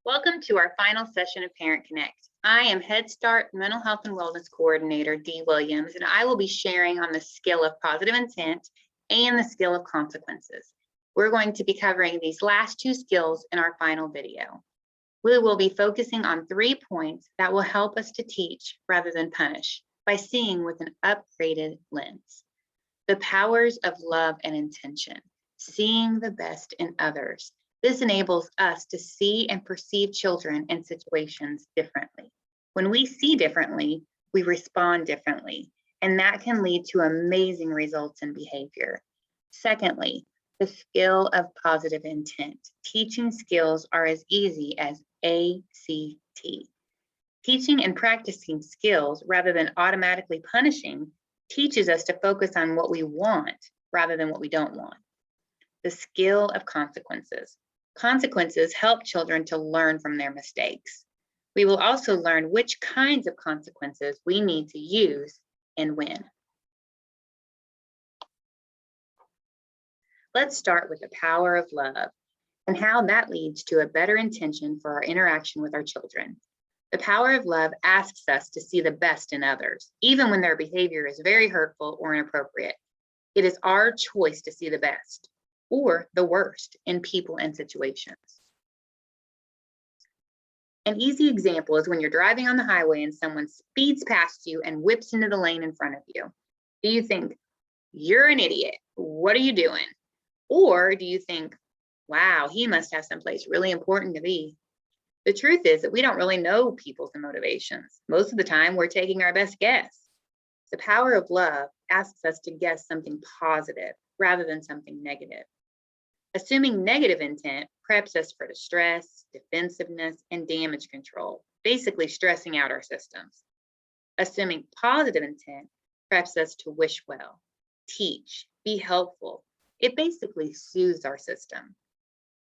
Welcome to our final session of Parent Connect. I am Head Start Mental Health and Wellness Coordinator Dee Williams, and I will be sharing on the skill of positive intent and the skill of consequences. We're going to be covering these last two skills in our final video. We will be focusing on 3 points that will help us to teach rather than punish by seeing with an upgraded lens. The powers of love and intention, seeing the best in others. This enables us to see and perceive children and situations differently. When we see differently, we respond differently, and that can lead to amazing results in behavior. Secondly, the skill of positive intent. Teaching skills are as easy as ACT. Teaching and practicing skills rather than automatically punishing teaches us to focus on what we want rather than what we don't want. The skill of consequences. Consequences help children to learn from their mistakes. We will also learn which kinds of consequences we need to use and when. Let's start with the power of love and how that leads to a better intention for our interaction with our children. The power of love asks us to see the best in others, even when their behavior is very hurtful or inappropriate. It is our choice to see the best or the worst in people and situations. An easy example is when you're driving on the highway and someone speeds past you and whips into the lane in front of you. Do you think, you're an idiot, what are you doing? Or do you think, wow, he must have someplace really important to be? The truth is that we don't really know people's motivations. Most of the time, we're taking our best guess. The power of love asks us to guess something positive rather than something negative. Assuming negative intent preps us for distress, defensiveness, and damage control, basically stressing out our systems. Assuming positive intent preps us to wish well, teach, be helpful. It basically soothes our system.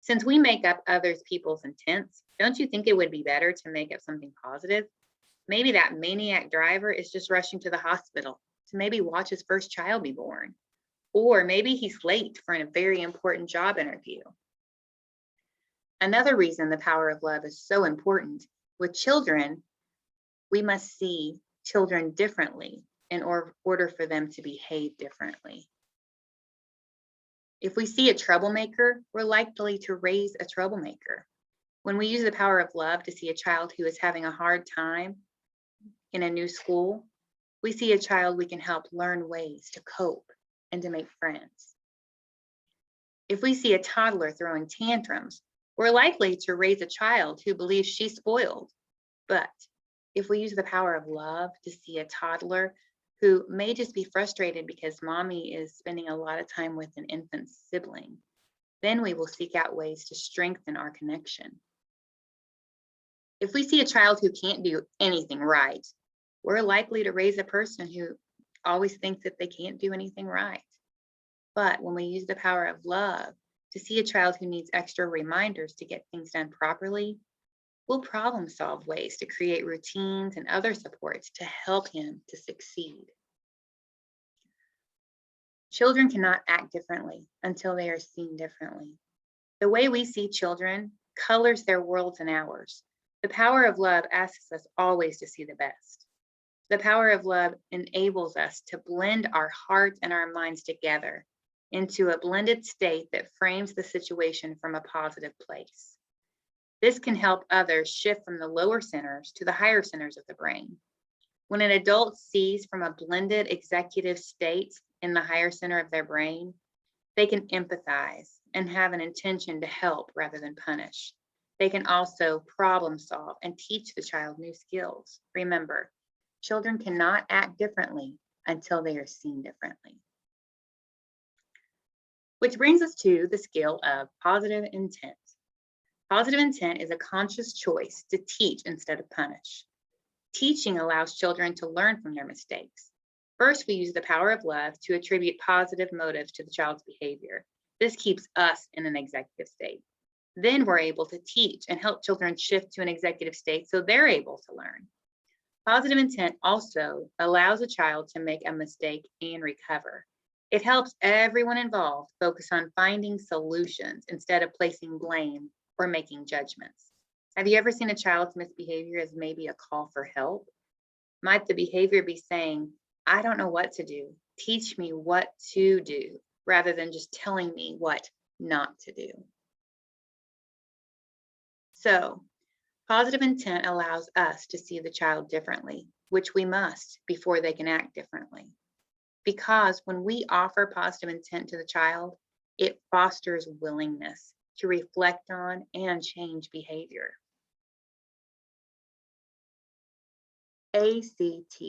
Since we make up others people's intents, don't you think it would be better to make up something positive? Maybe that maniac driver is just rushing to the hospital to maybe watch his first child be born. Or maybe he's late for a very important job interview. Another reason the power of love is so important, with children, we must see children differently in order for them to behave differently. If we see a troublemaker, we're likely to raise a troublemaker. When we use the power of love to see a child who is having a hard time in a new school, we see a child we can help learn ways to cope and to make friends. If we see a toddler throwing tantrums, we're likely to raise a child who believes she's spoiled. But if we use the power of love to see a toddler who may just be frustrated because mommy is spending a lot of time with an infant sibling, then we will seek out ways to strengthen our connection. If we see a child who can't do anything right, we're likely to raise a person who always thinks that they can't do anything right. But when we use the power of love to see a child who needs extra reminders to get things done properly, we'll problem solve ways to create routines and other supports to help him to succeed. Children cannot act differently until they are seen differently. The way we see children colors their worlds and ours. The power of love asks us always to see the best. The power of love enables us to blend our hearts and our minds together into a blended state that frames the situation from a positive place. This can help others shift from the lower centers to the higher centers of the brain. When an adult sees from a blended executive state in the higher center of their brain, they can empathize and have an intention to help rather than punish. They can also problem solve and teach the child new skills. Remember, children cannot act differently until they are seen differently. Which brings us to the skill of positive intent. Positive intent is a conscious choice to teach instead of punish. Teaching allows children to learn from their mistakes. First, we use the power of love to attribute positive motives to the child's behavior. This keeps us in an executive state. Then we're able to teach and help children shift to an executive state so they're able to learn. Positive intent also allows a child to make a mistake and recover. It helps everyone involved focus on finding solutions instead of placing blame or making judgments. Have you ever seen a child's misbehavior as maybe a call for help? Might the behavior be saying, I don't know what to do. Teach me what to do, rather than just telling me what not to do. So, positive intent allows us to see the child differently, which we must before they can act differently. Because when we offer positive intent to the child, it fosters willingness to reflect on and change behavior. ACT.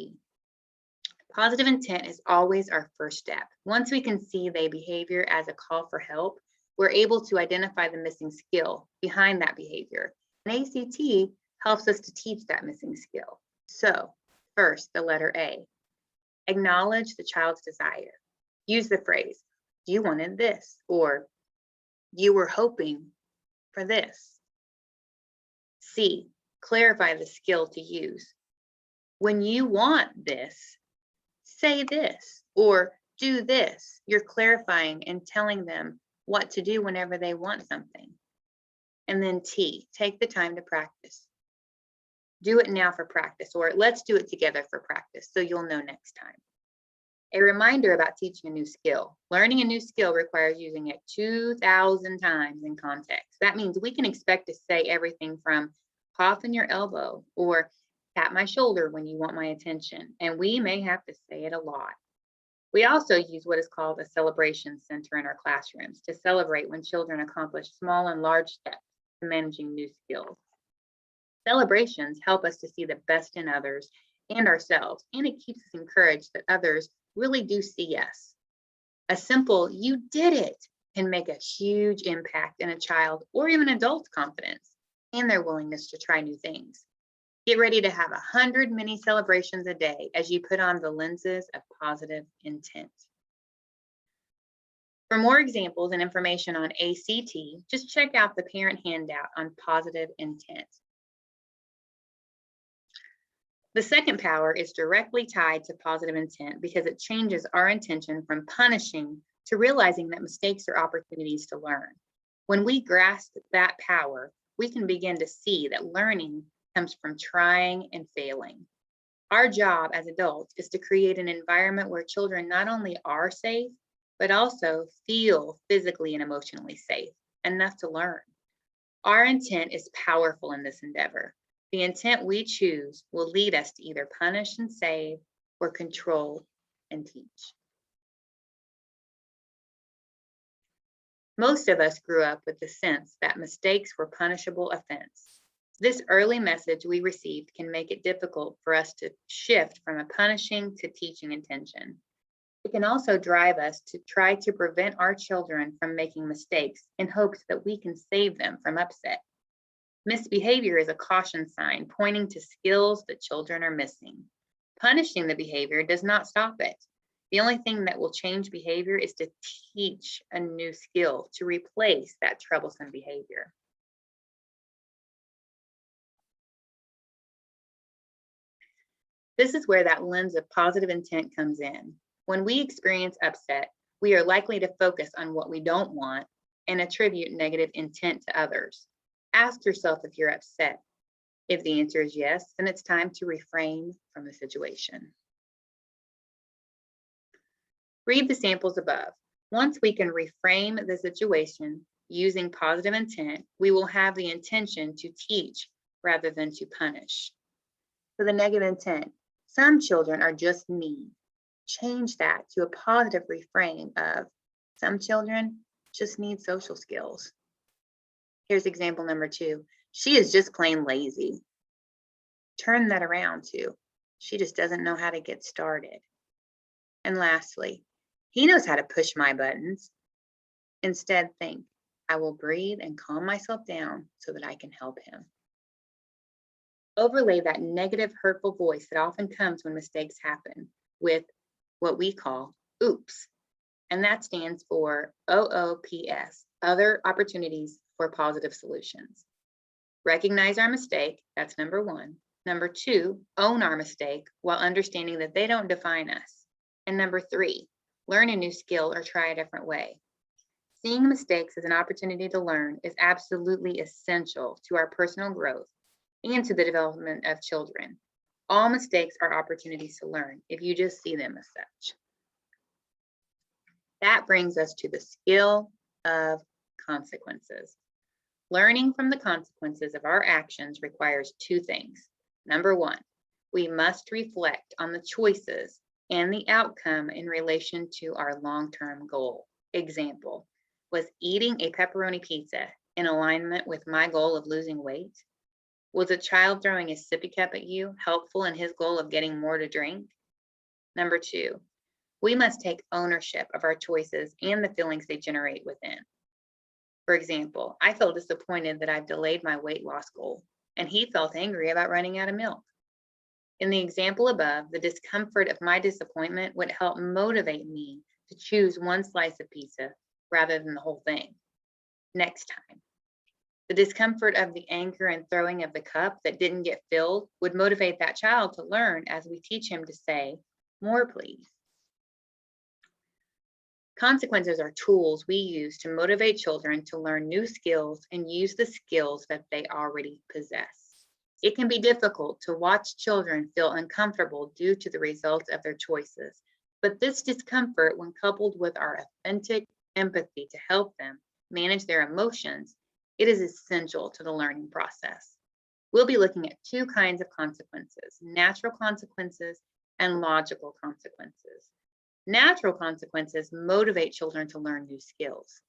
Positive intent is always our first step. Once we can see the behavior as a call for help, we're able to identify the missing skill behind that behavior. And ACT helps us to teach that missing skill. So, first, the letter A. Acknowledge the child's desire. Use the phrase, you wanted this, or you were hoping for this. C, clarify the skill to use. When you want this, say this, or do this. You're clarifying and telling them what to do whenever they want something. And then T, take the time to practice. Do it now for practice, or let's do it together for practice so you'll know next time. A reminder about teaching a new skill. Learning a new skill requires using it 2,000 times in context. That means we can expect to say everything from cough in your elbow or tap my shoulder when you want my attention, and we may have to say it a lot. We also use what is called a celebration center in our classrooms to celebrate when children accomplish small and large steps in managing new skills. Celebrations help us to see the best in others and ourselves, and it keeps us encouraged that others really do see us. A simple "you did it" can make a huge impact in a child or even adult confidence and their willingness to try new things. Get ready to have 100 mini celebrations a day as you put on the lenses of positive intent. For more examples and information on ACT, just check out the parent handout on positive intent. The second power is directly tied to positive intent because it changes our intention from punishing to realizing that mistakes are opportunities to learn. When we grasp that power, we can begin to see that learning comes from trying and failing. Our job as adults is to create an environment where children not only are safe, but also feel physically and emotionally safe enough to learn. Our intent is powerful in this endeavor. The intent we choose will lead us to either punish and save or control and teach. Most of us grew up with the sense that mistakes were punishable offense. This early message we received can make it difficult for us to shift from a punishing to teaching intention. It can also drive us to try to prevent our children from making mistakes in hopes that we can save them from upset. Misbehavior is a caution sign pointing to skills that children are missing. Punishing the behavior does not stop it. The only thing that will change behavior is to teach a new skill to replace that troublesome behavior. This is where that lens of positive intent comes in. When we experience upset, we are likely to focus on what we don't want and attribute negative intent to others. Ask yourself if you're upset. If the answer is yes, then it's time to refrain from the situation. Read the samples above. Once we can reframe the situation using positive intent, we will have the intention to teach rather than to punish. For the negative intent, some children are just mean. Change that to a positive reframe of some children just need social skills. Here's example number 2. She is just plain lazy. Turn that around to she just doesn't know how to get started. And lastly, he knows how to push my buttons. Instead, think, I will breathe and calm myself down so that I can help him. Overlay that negative, hurtful voice that often comes when mistakes happen with what we call OOPS. And that stands for OOPS, other opportunities for positive solutions. Recognize our mistake, that's number 1. Number 2, own our mistake while understanding that they don't define us. And number 3, learn a new skill or try a different way. Seeing mistakes as an opportunity to learn is absolutely essential to our personal growth and to the development of children. All mistakes are opportunities to learn if you just see them as such. That brings us to the skill of consequences. Learning from the consequences of our actions requires two things. Number one, we must reflect on the choices and the outcome in relation to our long-term goal. Example, was eating a pepperoni pizza in alignment with my goal of losing weight? Was a child throwing a sippy cup at you helpful in his goal of getting more to drink? Number two, we must take ownership of our choices and the feelings they generate within. For example, I feel disappointed that I've delayed my weight loss goal, and he felt angry about running out of milk. In the example above, the discomfort of my disappointment would help motivate me to choose one slice of pizza rather than the whole thing next time. The discomfort of the anger and throwing of the cup that didn't get filled would motivate that child to learn as we teach him to say, "More, please." Consequences are tools we use to motivate children to learn new skills and use the skills that they already possess. It can be difficult to watch children feel uncomfortable due to the results of their choices, but this discomfort, when coupled with our authentic empathy to help them manage their emotions, it is essential to the learning process. We'll be looking at two kinds of consequences, natural consequences and logical consequences. Natural consequences motivate children to learn new skills.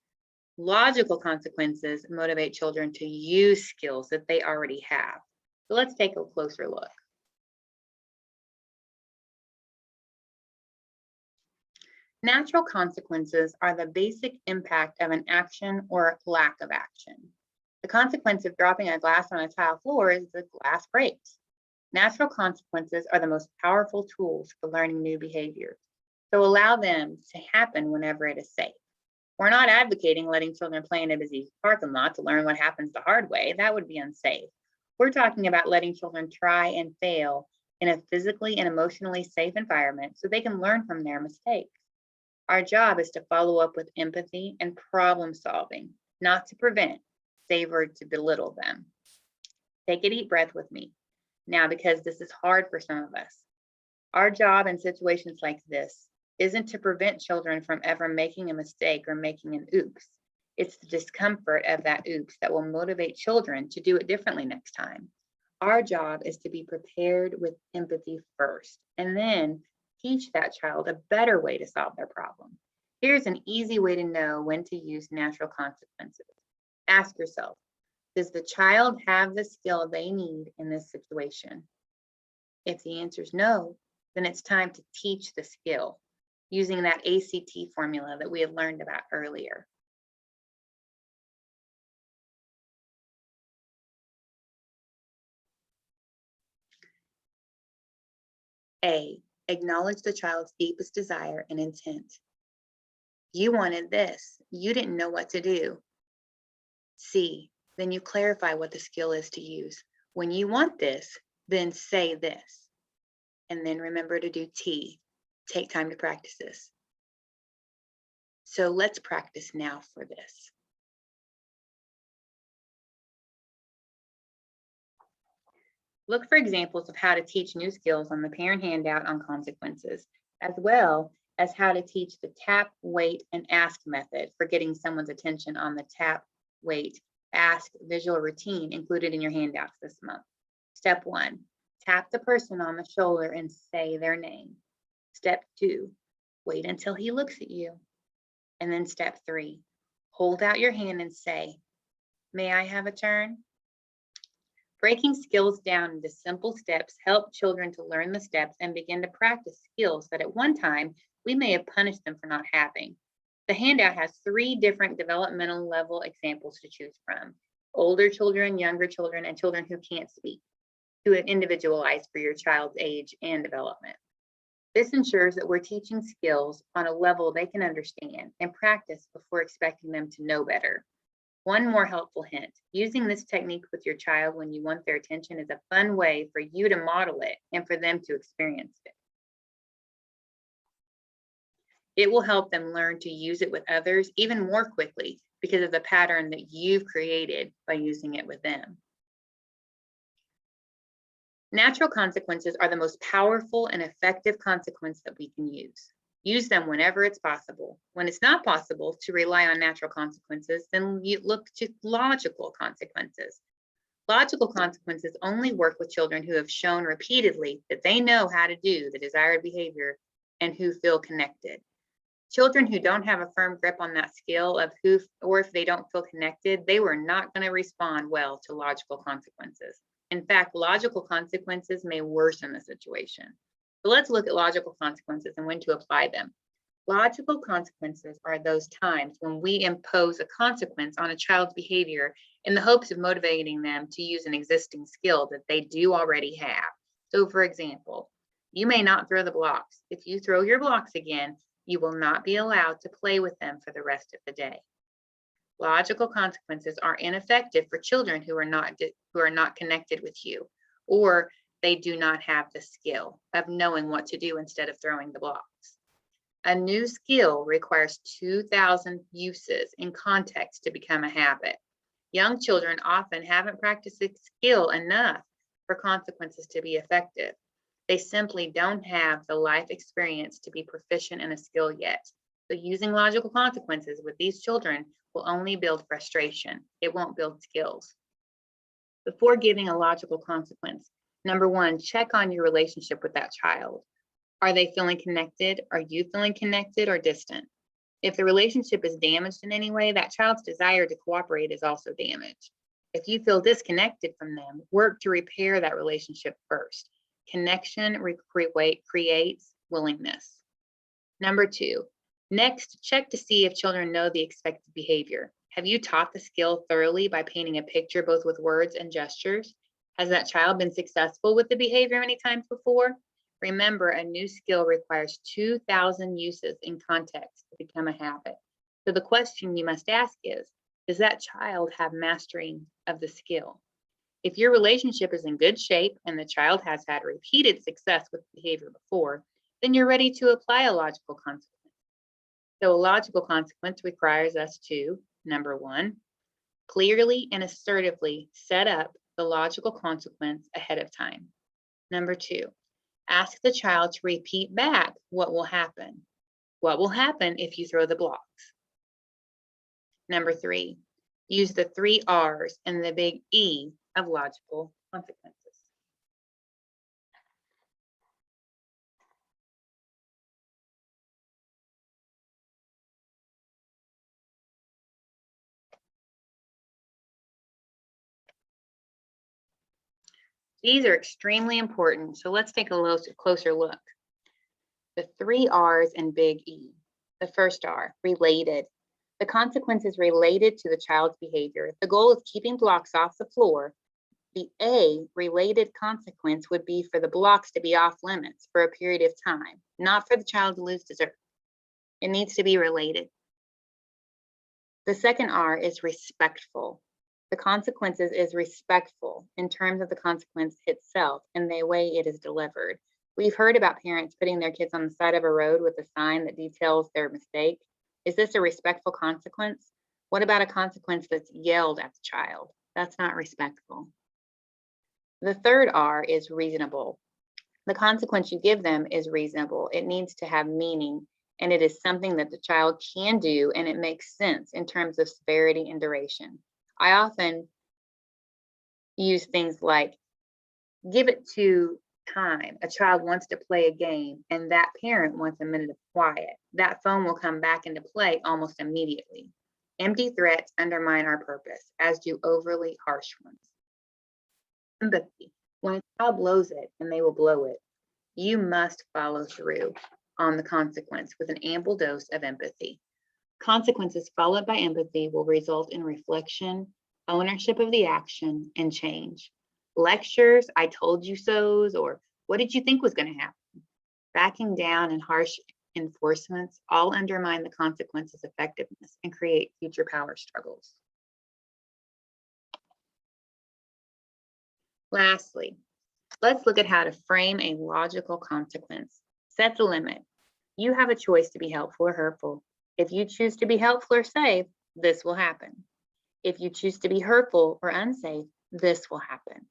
Logical consequences motivate children to use skills that they already have. So let's take a closer look. Natural consequences are the basic impact of an action or lack of action. The consequence of dropping a glass on a tile floor is the glass breaks. Natural consequences are the most powerful tools for learning new behaviors. So allow them to happen whenever it is safe. We're not advocating letting children play in a busy parking lot to learn what happens the hard way. That would be unsafe. We're talking about letting children try and fail in a physically and emotionally safe environment so they can learn from their mistakes. Our job is to follow up with empathy and problem solving, not to prevent, save or to belittle them. Take a deep breath with me now, because this is hard for some of us. Our job in situations like this isn't to prevent children from ever making a mistake or making an oops. It's the discomfort of that oops that will motivate children to do it differently next time. Our job is to be prepared with empathy first, and then teach that child a better way to solve their problem. Here's an easy way to know when to use natural consequences. Ask yourself, does the child have the skill they need in this situation? If the answer is no, then it's time to teach the skill using that ACT formula that we had learned about earlier. A, acknowledge the child's deepest desire and intent. You wanted this, you didn't know what to do. C, then you clarify what the skill is to use. When you want this, then say this. And then remember to do T, take time to practice this. So let's practice now for this. Look for examples of how to teach new skills on the parent handout on consequences, as well as how to teach the tap, wait, and ask method for getting someone's attention on the tap, wait, ask visual routine included in your handouts this month. Step 1, tap the person on the shoulder and say their name. Step 2, wait until he looks at you. And then step 3, hold out your hand and say, "May I have a turn?" Breaking skills down into simple steps help children to learn the steps and begin to practice skills that at one time we may have punished them for not having. The handout has 3 different developmental level examples to choose from: older children, younger children, and children who can't speak, to individualize for your child's age and development. This ensures that we're teaching skills on a level they can understand and practice before expecting them to know better. One more helpful hint: using this technique with your child when you want their attention is a fun way for you to model it and for them to experience it. It will help them learn to use it with others even more quickly because of the pattern that you've created by using it with them. Natural consequences are the most powerful and effective consequence that we can use. Use them whenever it's possible. When it's not possible to rely on natural consequences, then you look to logical consequences. Logical consequences only work with children who have shown repeatedly that they know how to do the desired behavior and who feel connected. Children who don't have a firm grip on that skill of who, or if they don't feel connected, they were not going to respond well to logical consequences. In fact, logical consequences may worsen the situation. So let's look at logical consequences and when to apply them. Logical consequences are those times when we impose a consequence on a child's behavior in the hopes of motivating them to use an existing skill that they do already have. So for example, you may not throw the blocks. If you throw your blocks again, you will not be allowed to play with them for the rest of the day. Logical consequences are ineffective for children who are not connected with you, or they do not have the skill of knowing what to do instead of throwing the blocks. A new skill requires 2,000 uses in context to become a habit. Young children often haven't practiced the skill enough for consequences to be effective. They simply don't have the life experience to be proficient in a skill yet. So using logical consequences with these children will only build frustration. It won't build skills. Before giving a logical consequence, number one, check on your relationship with that child. Are they feeling connected? Are you feeling connected or distant? If the relationship is damaged in any way, that child's desire to cooperate is also damaged. If you feel disconnected from them, work to repair that relationship first. Connection creates willingness. Number two, next, check to see if children know the expected behavior. Have you taught the skill thoroughly by painting a picture both with words and gestures? Has that child been successful with the behavior many times before? Remember, a new skill requires 2,000 uses in context to become a habit. So the question you must ask is, does that child have mastery of the skill? If your relationship is in good shape and the child has had repeated success with behavior before, then you're ready to apply a logical consequence. So a logical consequence requires us to, number one, clearly and assertively set up the logical consequence ahead of time. Number two, ask the child to repeat back what will happen. What will happen if you throw the blocks? Number three, use the 3 R's and the big E of logical consequences. These are extremely important, so let's take a closer look. The 3 R's and big E. The first R, related. The consequence is related to the child's behavior. If the goal is keeping blocks off the floor, the A, related consequence, would be for the blocks to be off limits for a period of time, not for the child to lose dessert. It needs to be related. The second R is respectful. The consequences is respectful in terms of the consequence itself and the way it is delivered. We've heard about parents putting their kids on the side of a road with a sign that details their mistake. Is this a respectful consequence? What about a consequence that's yelled at the child? That's not respectful. The third R is reasonable. The consequence you give them is reasonable. It needs to have meaning, and it is something that the child can do, and it makes sense in terms of severity and duration. I often use things like, give it to time. A child wants to play a game, and that parent wants a minute of quiet. That phone will come back into play almost immediately. Empty threats undermine our purpose, as do overly harsh ones. Empathy. When a child blows it, and they will blow it, you must follow through on the consequence with an ample dose of empathy. Consequences followed by empathy will result in reflection, ownership of the action, and change. Lectures, I told you so's, or what did you think was going to happen? Backing down and harsh enforcements all undermine the consequence's effectiveness and create future power struggles. Lastly, let's look at how to frame a logical consequence. Set the limit. You have a choice to be helpful or hurtful. If you choose to be helpful or safe, this will happen. If you choose to be hurtful or unsafe, this will happen.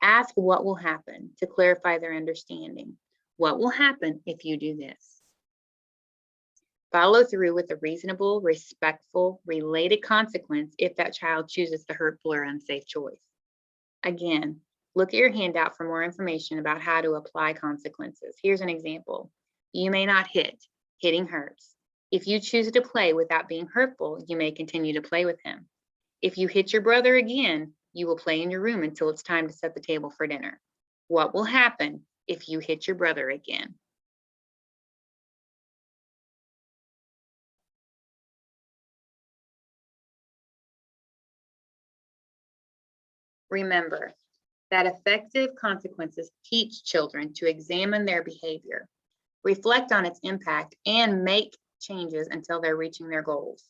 Ask what will happen to clarify their understanding. What will happen if you do this? Follow through with a reasonable, respectful, related consequence if that child chooses the hurtful or unsafe choice. Again, look at your handout for more information about how to apply consequences. Here's an example. You may not hit. Hitting hurts. If you choose to play without being hurtful, you may continue to play with him. If you hit your brother again, you will play in your room until it's time to set the table for dinner. What will happen if you hit your brother again? Remember that effective consequences teach children to examine their behavior, reflect on its impact, and make changes until they're reaching their goals.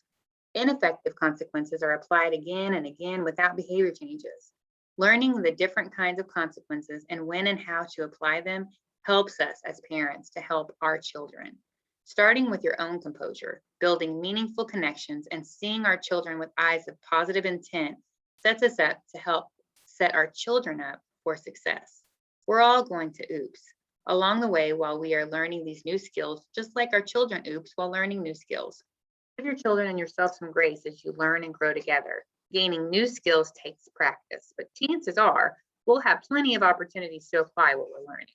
Ineffective consequences are applied again and again without behavior changes. Learning the different kinds of consequences and when and how to apply them helps us as parents to help our children. Starting with your own composure, building meaningful connections, and seeing our children with eyes of positive intent sets us up to help set our children up for success. We're all going to oops along the way while we are learning these new skills, just like our children oops while learning new skills. Give your children and yourself some grace as you learn and grow together. Gaining new skills takes practice, but chances are we'll have plenty of opportunities to apply what we're learning.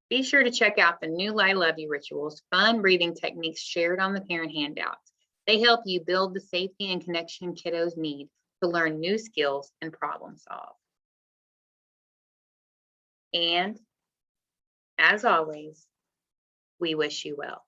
Be sure to check out the new I Love You rituals, fun breathing techniques shared on the parent handouts. They help you build the safety and connection kiddos need to learn new skills and problem solve. And as always, we wish you well.